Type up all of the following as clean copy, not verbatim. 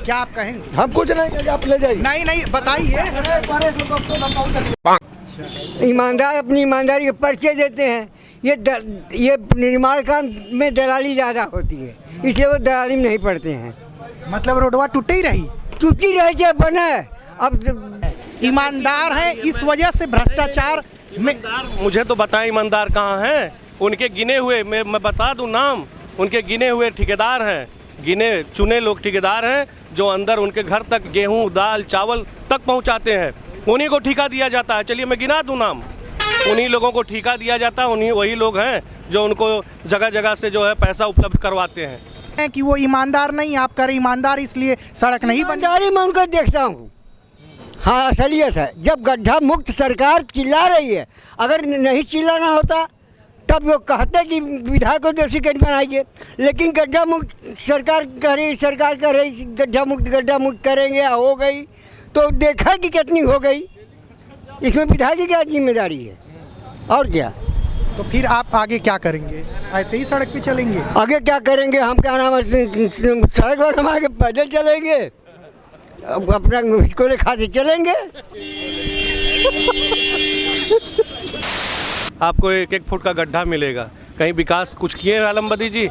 क्या आप कहेंगे? हम कुछ नहीं कहेंगे, आप ले जाइए। नहीं बताइए। ईमानदार अपनी ईमानदारी के पर्चे देते हैं। ये निर्माण काम में दलाली ज़्यादा होती है, इसलिए वो दलाली में नहीं पड़ते हैं। मतलब रोडवा टूटे ही रही, टूटी रहे चाहे बने। अब ईमानदार हैं, इस वजह से भ्रष्टाचार में। मुझे तो बताएं ईमानदार कहाँ हैं? उनके गिने हुए, मैं बता दूं नाम, उनके गिने हुए ठेकेदार हैं, गिने चुने लोग ठेकेदार हैं जो अंदर उनके घर तक गेहूं दाल चावल तक पहुंचाते हैं। उन्हीं को ठेका दिया जाता है। चलिए मैं गिना दूं नाम, उन्हीं लोगों को ठेका दिया जाता है। उन्हीं वही लोग हैं जो उनको जगह जगह से जो है पैसा उपलब्ध करवाते हैं। कि वो ईमानदार नहीं, आप करें ईमानदार इसलिए सड़क नहीं बनी। ईमानदारी मैं उनको देखता हूँ। हाँ, असलियत है। जब गड्ढा मुक्त सरकार चिल्ला रही है, अगर नहीं चिल्लाना होता तब वो कहते कि विधायक को दोषी कैसे बनाइए। लेकिन गड्ढा मुक्त सरकार कह रही गड्ढा मुक्त करेंगे, हो गई तो देखा कि कितनी हो गई। इसमें विधायक की क्या जिम्मेदारी है और क्या? तो फिर आप आगे क्या करेंगे? ऐसे ही सड़क पे चलेंगे? आगे क्या करेंगे? हम क्या नाम सड़क पर हम आगे पैदल चलेंगे, अपना स्कूल खाते चलेंगे। आपको 1-1 फुट का गड्ढा मिलेगा। कहीं विकास कुछ किए आलमबदी जी?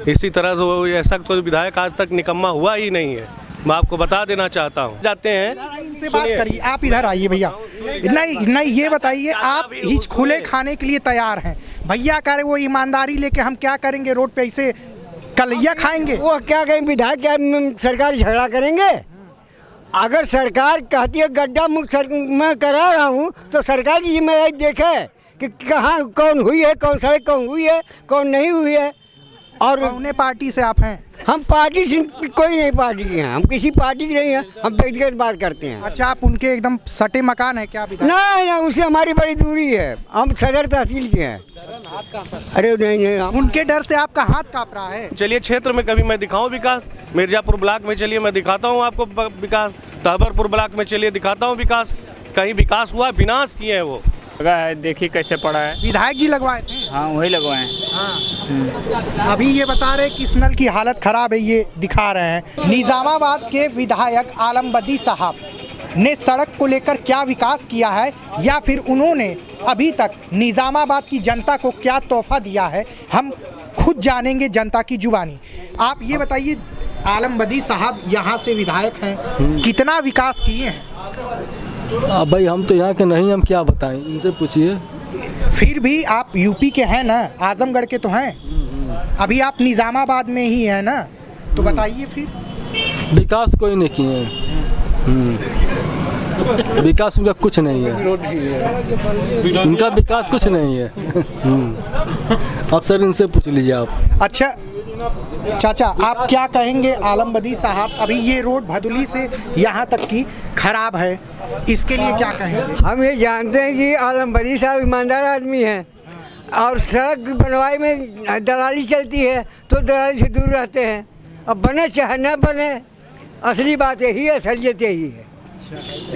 इसी तरह से ऐसा तो विधायक आज तक निकम्मा हुआ ही नहीं है। मैं आपको बता देना चाहता हूँ। जाते हैं, इनसे बात करिए। आप इधर आइए भैया। नहीं ये बताइए, आप हिच खुले खाने के लिए तैयार हैं? भैया कह रहे वो ईमानदारी लेके हम क्या करेंगे, रोड पे ऐसे कलैया खाएंगे? वो क्या कहेंगे? विधायक क्या सरकार झगड़ा करेंगे? अगर सरकार कहती है गड्ढा मुक्त मैं करा रहा हूँ तो सरकार की जिम्मेदारी देखे कि कहाँ कौन हुई है, कौन सड़क कौन हुई है, कौन नहीं हुई है। और कौन पार्टी से आप हैं? हम पार्टी से कोई नहीं पार्टी के हैं, हम किसी पार्टी के नहीं हैं, हम व्यक्तिगत बात करते हैं। अच्छा, आप उनके एकदम सटे मकान है क्या? नहीं, उनसे हमारी बड़ी दूरी है। हम सदर तहसील के हैं। अरे नहीं, उनके डर से आपका हाथ कांप रहा है। चलिए क्षेत्र में कभी मैं दिखाऊं विकास। मिर्जापुर ब्लॉक में चलिए मैं दिखाता हूं आपको विकास। तहबरपुर ब्लॉक में चलिए दिखाता हूं विकास। कहीं विकास हुआ? विनाश किए हैं वो। लगा है, देखिए कैसे पड़ा है। विधायक जी लगवाए थे? हाँ, वही लगवाए हैं। हाँ। अभी ये बता रहे कि इस नल की हालत खराब है, ये दिखा रहे हैं। निजामाबाद के विधायक आलमबदी साहब ने सड़क को लेकर क्या विकास किया है, या फिर उन्होंने अभी तक निजामाबाद की जनता को क्या तोहफा दिया है, हम खुद जानेंगे जनता की जुबानी। आप ये बताइए, आलमबदी साहब यहाँ से विधायक हैं, कितना विकास किए हैं? भाई हम तो यहाँ के नहीं, हम क्या बताएं, इनसे पूछिए। फिर भी आप यूपी के हैं ना, आजमगढ़ के तो हैं। अभी आप निजामाबाद में ही हैं ना, तो बताइए फिर। विकास कोई नहीं किए हैं। विकास उनका कुछ नहीं है, उनका विकास कुछ नहीं है। अक्सर इनसे पूछ लीजिए आप। अच्छा चाचा, आप क्या कहेंगे? आलमबदी साहब, अभी ये रोड भदोली से यहाँ तक की खराब है, इसके लिए क्या कहेंगे? हम ये जानते हैं कि आलमबदी साहब ईमानदार आदमी हैं और सड़क बनवाई में दलाली चलती है तो दलाली से दूर रहते हैं। अब बने चाहे न बने, असली बात यही है, असलियत यही है।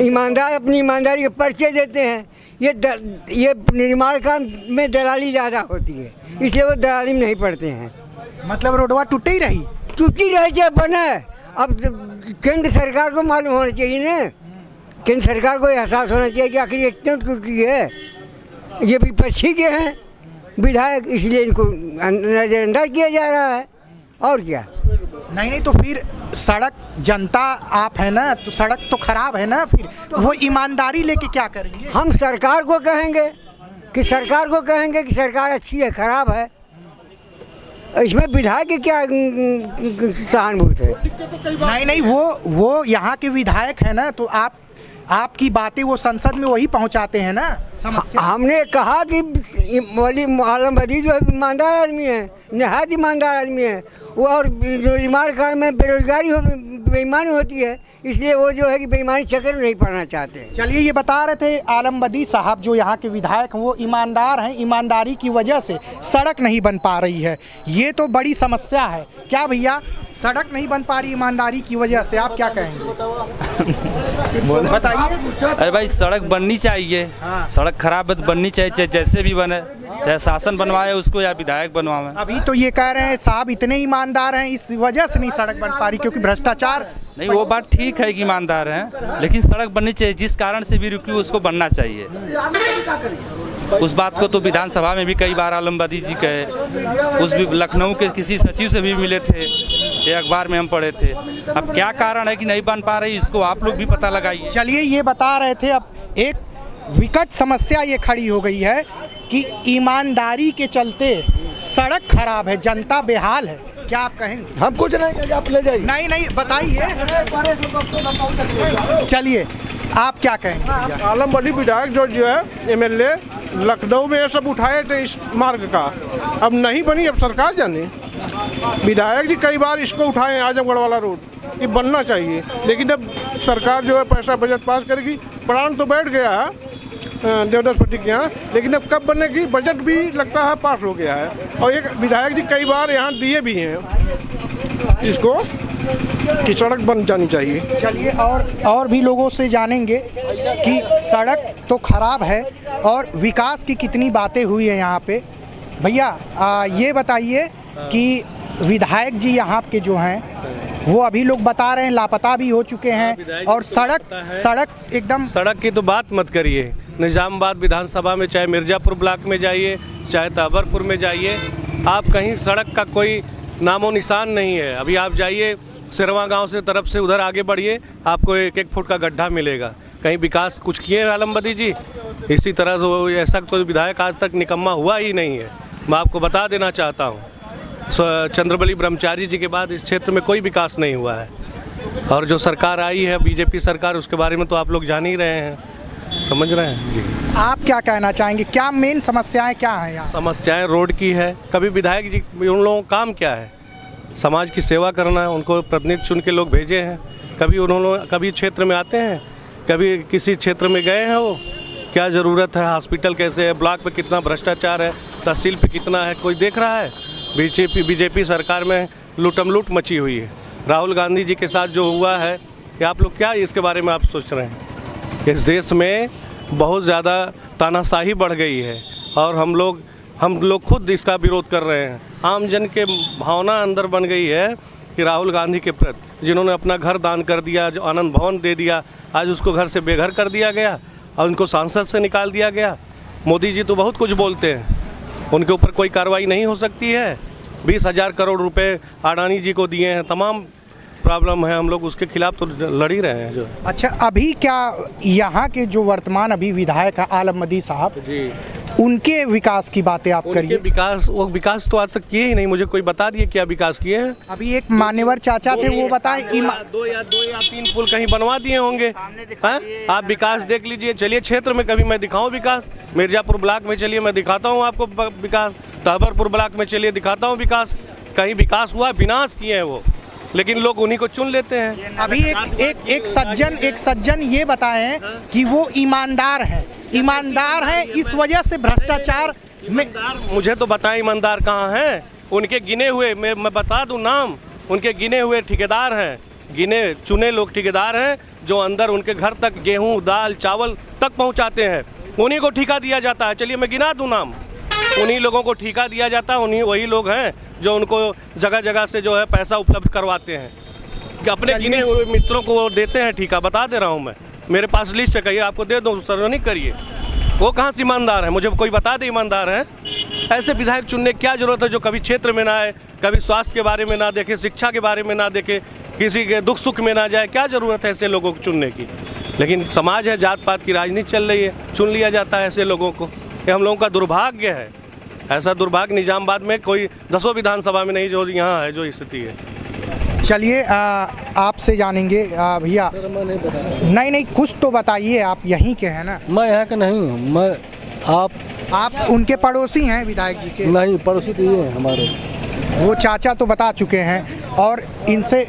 ईमानदार अपनी ईमानदारी के पर्चे देते हैं। ये निर्माण काम में दलाली ज़्यादा होती है, इसलिए वो दलाली में नहीं पड़ते हैं। मतलब रोडवा टूटे ही रही, टूटी रहे चाहे बने। अब केंद्र सरकार को मालूम होना चाहिए ना, केंद्र सरकार को एहसास होना चाहिए कि आखिर ये क्यों टूटी है। ये विपक्षी के हैं विधायक, इसलिए इनको नज़रअंदाज किया जा रहा है और क्या। नहीं तो फिर सड़क जनता आप है ना, तो सड़क तो खराब है ना, फिर तो वो ईमानदारी लेके क्या करेंगे? हम सरकार को कहेंगे कि सरकार अच्छी है खराब है, इसमें विधायक की क्या सहानुभूति है? नहीं वो यहाँ के विधायक है ना, तो आपकी बातें वो संसद में वही पहुँचाते हैं ना समस्या। हमने कहा कि आलमबदी जो है ईमानदार आदमी है, नहायत ईमानदार आदमी है वो, और निर्माण कार्य में बेरोजगारी बेईमानी होती है, इसलिए वो जो है कि बेईमानी चक्कर में नहीं पड़ना चाहते। चलिए, ये बता रहे थे आलमबदी साहब जो यहाँ के विधायक हैं वो ईमानदार हैं, ईमानदारी की वजह से सड़क नहीं बन पा रही है। ये तो बड़ी समस्या है। क्या भैया, सड़क नहीं बन पा रही ईमानदारी की वजह से, आप क्या कहेंगे? बताइए। अरे भाई, सड़क बननी चाहिए। हाँ। सड़क खराब है तो बननी चाहिए, जैसे भी बने। चाहे शासन बनवाए उसको या विधायक बनवाए। अभी तो ये कह रहे हैं साहब इतने ईमानदार हैं इस वजह से नहीं सड़क बन पा रही क्योंकि भ्रष्टाचार। नहीं, वो बात ठीक है कि ईमानदार हैं, लेकिन सड़क बननी चाहिए, जिस कारण से भी रुकी उसको बनना चाहिए। उस बात को तो विधानसभा में भी कई बार आलमबदी जी कहे, उस भी लखनऊ के किसी सचिव से भी मिले थे, ये अखबार में हम पढ़े थे। अब क्या कारण है कि नहीं बन पा रही, इसको आप लोग भी पता लगाइए। चलिए, ये बता रहे थे अब एक विकट समस्या ये खड़ी हो गई है कि ईमानदारी के चलते सड़क खराब है, जनता बेहाल है। क्या आप कहेंगे? हम कुछ नहीं कहेंगे, आप ले जाइए। नहीं बताइए। चलिए, आप क्या कहेंगे? आलमबदी विधायक जो है एमएलए लखनऊ में ये सब उठाए थे इस मार्ग का, अब नहीं बनी, अब सरकार जाने। विधायक जी कई बार इसको उठाए आजमगढ़ वाला रोड, ये बनना चाहिए, लेकिन अब सरकार जो है पैसा बजट पास करेगी। प्लान तो बैठ गया है देवदास पट्टी के यहाँ, लेकिन अब कब बनेगी, बजट भी लगता है पास हो गया है। और एक विधायक जी कई बार यहाँ दिए भी हैं इसको कि सड़क बन जानी चाहिए। चलिए, और भी लोगों से जानेंगे कि सड़क तो खराब है और विकास की कितनी बातें हुई है यहाँ पे। भैया ये बताइए कि विधायक जी यहाँ के जो हैं वो अभी लोग बता रहे हैं लापता भी हो चुके हैं, और सड़क एकदम। सड़क की तो बात मत करिए, निजामाबाद विधानसभा में चाहे मिर्ज़ापुर ब्लॉक में जाइए, चाहे तहबरपुर में जाइए, आप कहीं सड़क का कोई नामो निशान नहीं है। अभी आप जाइए सिरवा गांव से तरफ से उधर आगे बढ़िए, आपको 1-1 फुट का गड्ढा मिलेगा। कहीं विकास कुछ किए आलमबदी जी? इसी तरह से ऐसा कोई विधायक आज तक निकम्मा हुआ ही नहीं है। मैं आपको बता देना चाहता हूँ, चंद्रबली ब्रह्मचारी जी के बाद इस क्षेत्र में कोई विकास नहीं हुआ है। और जो सरकार आई है बीजेपी सरकार, उसके बारे में तो आप लोग जान ही रहे हैं, समझ रहे हैं जी। आप क्या कहना चाहेंगे, क्या मेन समस्याएं क्या हैं यहाँ? समस्याएं रोड की है। कभी विधायक जी उन लोगों का काम क्या है? समाज की सेवा करना है। उनको प्रतिनिधि चुन के लोग भेजे हैं, कभी उन्होंने कभी क्षेत्र में आते हैं, कभी किसी क्षेत्र में गए हैं? वो क्या ज़रूरत है? हॉस्पिटल कैसे है, ब्लॉक पे कितना भ्रष्टाचार है, तहसील पे कितना है, कोई देख रहा है? बीजेपी सरकार में लूटम-लूट मची हुई है। राहुल गांधी जी के साथ जो हुआ है, कि आप लोग क्या इसके बारे में आप सोच रहे हैं? इस देश में बहुत ज़्यादा तानाशाही बढ़ गई है और हम लोग खुद इसका विरोध कर रहे हैं। आम जन के भावना अंदर बन गई है कि राहुल गांधी के प्रति, जिन्होंने अपना घर दान कर दिया, जो आनंद भवन दे दिया, आज उसको घर से बेघर कर दिया गया और उनको सांसद से निकाल दिया गया। मोदी जी तो बहुत कुछ बोलते हैं, उनके ऊपर कोई कार्रवाई नहीं हो सकती है। 20,000 करोड़ रुपए अडानी जी को दिए हैं, तमाम प्रॉब्लम है, हम लोग उसके खिलाफ तो लड़ ही रहे हैं। जो अच्छा, अभी क्या यहाँ के जो वर्तमान अभी विधायक है आलमबदी साहब जी, उनके विकास की बातें आप करिए। वो विकास तो आज तक किए ही नहीं। मुझे कोई बता दिए क्या विकास किए हैं? अभी एक मान्यवर चाचा थे, वो बताएं। दो या 3 पुल कहीं बनवा दिए होंगे। हाँ, आप विकास देख लीजिए। चलिए क्षेत्र में कभी मैं दिखाऊं विकास। मिर्ज़ापुर ब्लॉक में चलिए, मैं दिखाता हूं आपको विकास। तहबरपुर ब्लॉक में चलिए, दिखाता हूं विकास। कहीं विकास हुआ? विनाश किए हैं वो, लेकिन लोग उन्हीं को चुन लेते हैं। अभी एक सज्जन ये बताए हैं कि वो ईमानदार हैं, इस वजह से भ्रष्टाचार में। मुझे तो बताएं ईमानदार कहाँ हैं? उनके गिने हुए, मैं बता दूं नाम, उनके गिने हुए ठेकेदार हैं, गिने चुने लोग ठेकेदार हैं, जो अंदर उनके घर तक गेहूं, दाल, चावल तक पहुंचाते हैं। उन्हीं को ठेका दिया जाता है। चलिए मैं गिना दूं नाम, उन्हीं लोगों को ठेका दिया जाता है। वही लोग हैं जो उनको जगह जगह से जो है पैसा उपलब्ध करवाते हैं, कि अपने गिने हुए मित्रों को देते हैं ठेका। बता दे रहा हूँ मैं, मेरे पास लिस्ट है, कहिए आपको दे दो, सार्वजनिक करिए। वो कहाँ से ईमानदार है? मुझे कोई बता दे ईमानदार है। ऐसे विधायक चुनने की क्या जरूरत है जो कभी क्षेत्र में ना आए, कभी स्वास्थ्य के बारे में ना देखे, शिक्षा के बारे में ना देखे, किसी के दुख सुख में ना जाए? क्या जरूरत है ऐसे लोगों को चुनने की? लेकिन समाज है, जात पात की राजनीति चल रही है, चुन लिया जाता है ऐसे लोगों को। ये हम लोगों का दुर्भाग्य है। ऐसा दुर्भाग्य निजामाबाद में कोई 10 विधानसभा में नहीं जो यहाँ है, जो स्थिति है। चलिए आपसे जानेंगे भैया। नहीं कुछ तो बताइए, आप यहीं के हैं ना? मैं यहाँ का नहीं हूँ। आप उनके पड़ोसी हैं विधायक जी के? नहीं, पड़ोसी तो ये हैं हमारे। वो चाचा तो बता चुके हैं और इनसे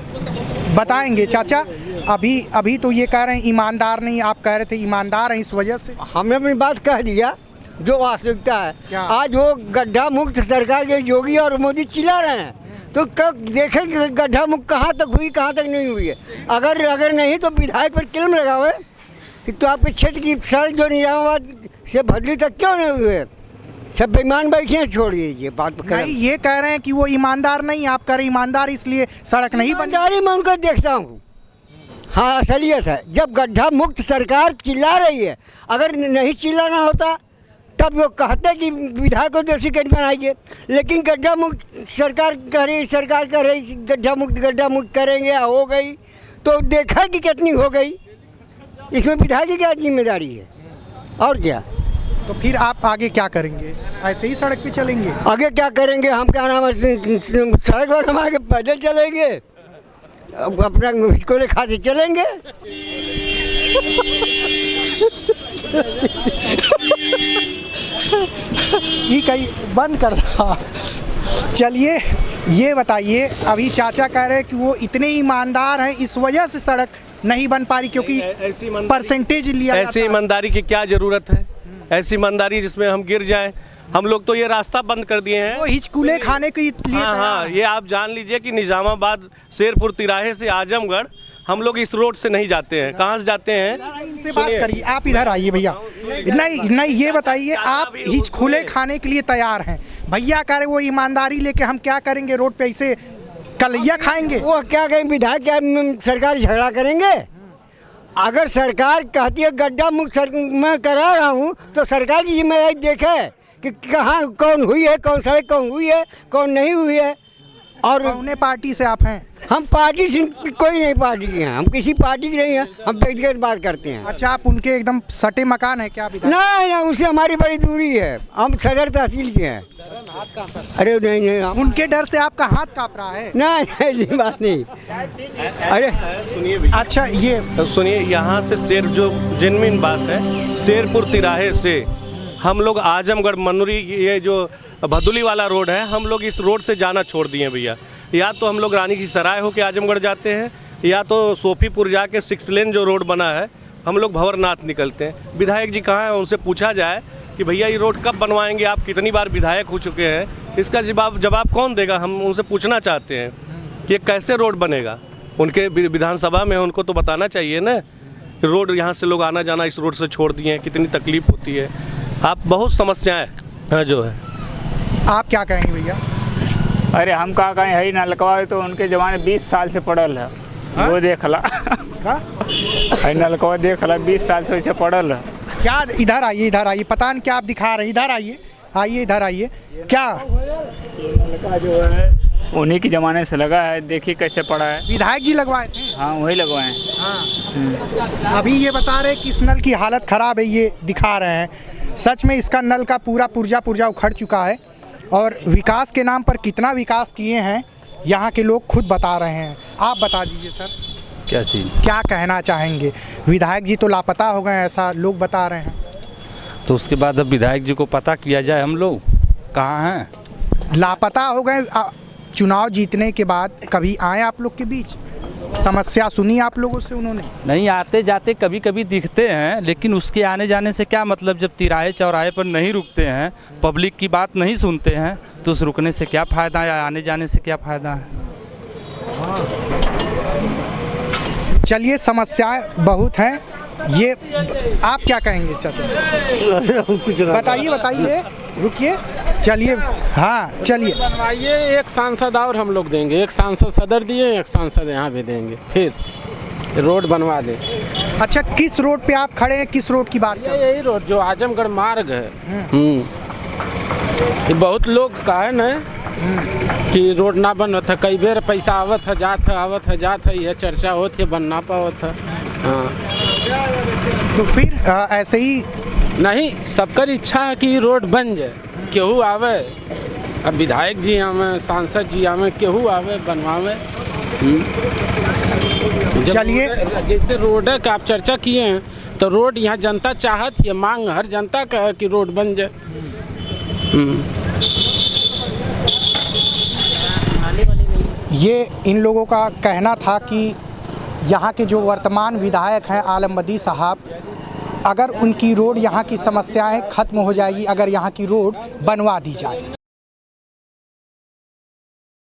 बताएंगे। चाचा, अभी तो ये कह रहे हैं ईमानदार नहीं, आप कह रहे थे ईमानदार हैं इस वजह से। हमने अपनी बात कह दिया जो वास्तविकता है। क्या? आज वो गड्ढा मुक्त सरकार के योगी और मोदी चिल्ला रहे हैं, तो कब देखें कि गड्ढा मुक्त कहाँ तक हुई, कहाँ तक नहीं हुई है। अगर नहीं तो विधायक पर क्लेम लगावे कि तो आपके क्षेत्र की सड़क जो निजामाबाद से भदली तक क्यों नहीं हुई है। सब बेईमान बैठे हैं, छोड़ दीजिए बात नहीं, ये कह रहे हैं कि वो ईमानदार नहीं, आप कह रहे ईमानदार इसलिए सड़क नहीं बनी। ईमानदारी मैं उनको देखता हूँ। हाँ, असलियत है। जब गड्ढा मुक्त सरकार चिल्ला रही है, अगर नहीं चिल्लाना होता तब वो कहते कि विधायक को दोषी कैसे बनाइए, लेकिन गड्ढा मुक्त सरकार कह रही गड्ढा मुक्त करेंगे, हो गई तो देखा कि कितनी हो गई। इसमें विधायक की क्या जिम्मेदारी है और क्या। तो फिर आप आगे क्या करेंगे? ऐसे ही सड़क पे चलेंगे? आगे क्या करेंगे, हम क्या नाम है, सड़क पर हम आगे पैदल चलेंगे, अपना इसको खाते चलेंगे। ये कहीं बंद कर रहा। चलिए ये बताइए, अभी चाचा कह रहे हैं कि वो इतने ईमानदार हैं, इस वजह से सड़क नहीं बन पा रही क्योंकि परसेंटेज लिया जाता है। ऐसी ईमानदारी की क्या जरूरत है? ऐसी ईमानदारी जिसमें हम गिर जाएं। हम लोग तो ये रास्ता बंद कर दिए हैं। वो हिचकुले खाने के लिए हाँ, ये आप जान लीजिए कि निजामाबाद शेरपुर तिराहे से आजमगढ़ हम लोग इस रोड से नहीं जाते हैं। कहाँ से जाते हैं? इनसे बात करिए, आप इधर आइए भैया। नहीं, ये बताइए, आप हिचकुले खाने के लिए तैयार हैं? भैया कह रहे वो ईमानदारी लेके हम क्या करेंगे, रोड पे ऐसे कलैया खाएंगे? वो क्या कहें, विधायक क्या सरकार झगड़ा करेंगे? अगर सरकार कहती है गड्ढा मुक्त मैं करा रहा हूँ, तो सरकार की जिम्मेदारी देखे कि कहाँ कौन हुई है, कौन सड़क कौन हुई है, कौन नहीं हुई है। और कौन पार्टी से आप हैं? हम पार्टी से कोई नहीं पार्टी के हैं, हम किसी पार्टी के नहीं हैं, हम व्यक्तिगत बात करते हैं। अच्छा, आप उनके एकदम सटे मकान है क्या? नहीं, उनसे हमारी बड़ी दूरी है, हम सदर तहसील के हैं। अरे नहीं, उनके डर से आपका हाथ कांप रहा है? नहीं, ऐसी बात नहीं। अरे सुनिए, अच्छा ये सुनिए, यहाँ से जो जेन्युइन बात है, शेरपुर तिराहे से हम लोग आजमगढ़ मनूरी, ये जो भदुली वाला रोड है, हम लोग इस रोड से जाना छोड़ दिए भैया। या तो हम लोग रानी की सराय होके आजमगढ़ जाते हैं, या तो सोफीपुर जाके 6 लेन जो रोड बना है हम लोग भंवरनाथ निकलते हैं। विधायक जी कहाँ हैं? उनसे पूछा जाए कि भैया ये रोड कब बनवाएंगे, आप कितनी बार विधायक हो चुके हैं, इसका जवाब कौन देगा? हम उनसे पूछना चाहते हैं कि कैसे रोड बनेगा। उनके विधानसभा में उनको तो बताना चाहिए ना। रोड यहाँ से लोग आना जाना इस रोड से छोड़ दिए हैं, कितनी तकलीफ होती है। आप बहुत समस्याएं जो है। आप क्या कहेंगे भैया? अरे हम का कहीं है ही ना लकवा, तो उनके ज़माने 20 साल से पड़ल है। वो देख ला नलकवा देख ला, 20 साल से वैसे पड़ल है। क्या? इधर आइए, पता नहीं क्या आप दिखा रहे हैं। इधर आइए। क्या नलका जो है उन्हीं के ज़माने से लगा है, देखिए कैसे पड़ा है। विधायक जी लगवाए थे? हाँ, वही लगवाए हैं। हाँ। अभी ये बता रहे कि इस नल की हालत ख़राब है, ये दिखा रहे हैं। सच में इसका नल का पूरा पुर्जा उखड़ चुका है, और विकास के नाम पर कितना विकास किए हैं यहाँ के लोग खुद बता रहे हैं। आप बता दीजिए सर, क्या चीज़? क्या कहना चाहेंगे? विधायक जी तो लापता हो गए, ऐसा लोग बता रहे हैं। तो उसके बाद अब विधायक जी को पता किया जाए हम लोग कहाँ हैं। लापता हो गए। चुनाव जीतने के बाद कभी आए आप लोग के बीच? समस्या सुनी आप लोगों से उन्होंने? नहीं, आते जाते कभी कभी दिखते हैं, लेकिन उसके आने जाने से क्या मतलब? जब तिराहे चौराहे पर नहीं रुकते हैं, पब्लिक की बात नहीं सुनते हैं, तो उस रुकने से क्या फ़ायदा है, आने जाने से क्या फ़ायदा है? चलिए, समस्याएं बहुत हैं। ये आप क्या कहेंगे चाचा? कुछ बताइए, रुकिए। चलिए, हाँ चलिए। बनवाइए, एक सांसद और हम लोग देंगे, एक सांसद सदर दिए, एक सांसद यहाँ भी देंगे, फिर रोड बनवा दें। अच्छा, किस रोड पे आप खड़े हैं? किस रोड की बात कर रहे हैं? यही रोड जो आजमगढ़ मार्ग है। ये बहुत लोग का है ना कि रोड ना बन था, कई बेर पैसा आवत है जात है, यह चर्चा होती है, बन ना पावत है। हाँ, तो फिर ऐसे ही नहीं, सबकर इच्छा है कि रोड बन जाए, केहू आवे, अब विधायक जी आवे, सांसद जी आवे, केहू आवे बनवावे। चलिए, जैसे रोड है का आप चर्चा किए हैं, तो रोड यहाँ जनता चाहत है, मांग हर जनता का है कि रोड बन जाए। ये इन लोगों का कहना था कि यहाँ के जो वर्तमान विधायक हैं आलमबदी साहब, अगर उनकी रोड, यहाँ की समस्याएं खत्म हो जाएगी अगर यहाँ की रोड बनवा दी जाए।